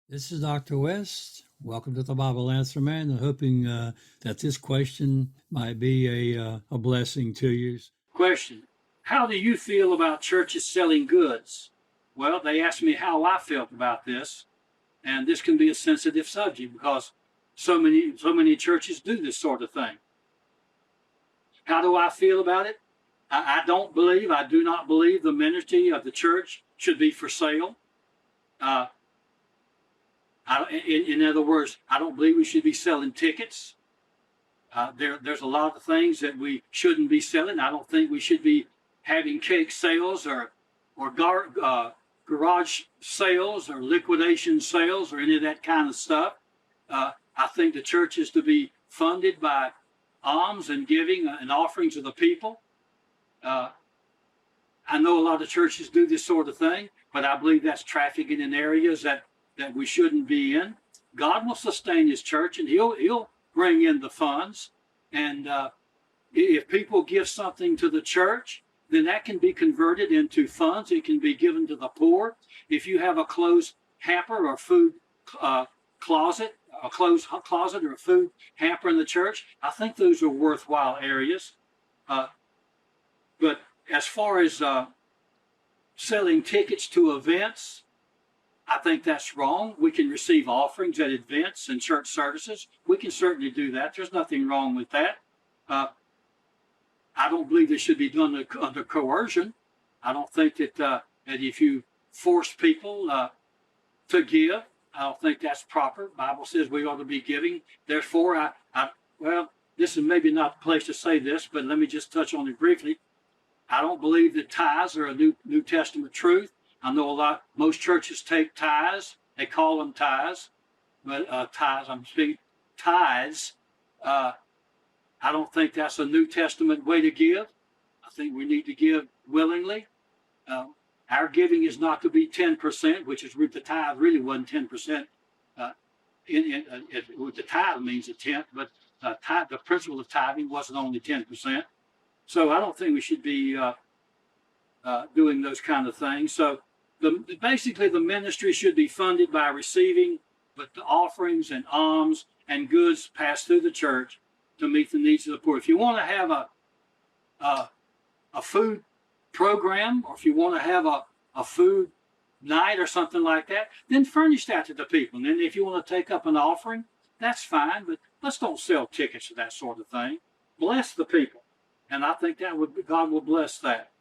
This is Dr. West. Welcome to the Bible Answer Man, and hoping that this question might be a blessing to you. Question: how do you feel about churches selling goods? Well, they asked me how I felt about this, and this can be a sensitive subject because so many churches do this sort of thing. How do I feel about it? I do not believe the ministry of the church should be for sale. Uh, in other words, I don't believe we should be selling tickets. There's a lot of things that we shouldn't be selling. I don't think we should be having cake sales or garage sales or liquidation sales or any of that kind of stuff. I think the church is to be funded by alms and giving and offerings of the people. Uh, I know a lot of churches do this sort of thing, but I believe that's trafficking in areas that we shouldn't be in. God will sustain His church, and He'll bring in the funds. And if people give something to the church, then that can be converted into funds. It can be given to the poor. If you have a closed hamper or food closet, a closed closet or a food hamper in the church, I think those are worthwhile areas. Uh, but as far as selling tickets to events, I think that's wrong. We can receive offerings at events and church services. We can certainly do that. There's nothing wrong with that. Uh, I don't believe it should be done under coercion. I don't think that if you force people to give, I don't think that's proper. The Bible says we ought to be giving. Therefore, well, this is maybe not the place to say this, but let me just touch on it briefly. I don't believe that tithes are a New Testament truth. I know most churches take tithes. They call them tithes, but I'm speaking tithes. I don't think that's a New Testament way to give. I think we need to give willingly. Our giving is not to be 10%, which is the tithe really wasn't 10%. The tithe means a tenth, but the principle of tithing wasn't only 10%. So I don't think we should be doing those kind of things. So basically the ministry should be funded by receiving the offerings and alms and goods passed through the church to meet the needs of the poor. If you want to have a food program, or if you want to have a food night or something like that, then furnish that to the people. And then if you want to take up an offering, that's fine, but let's don't sell tickets to that sort of thing. Bless the people. And I think God will bless that.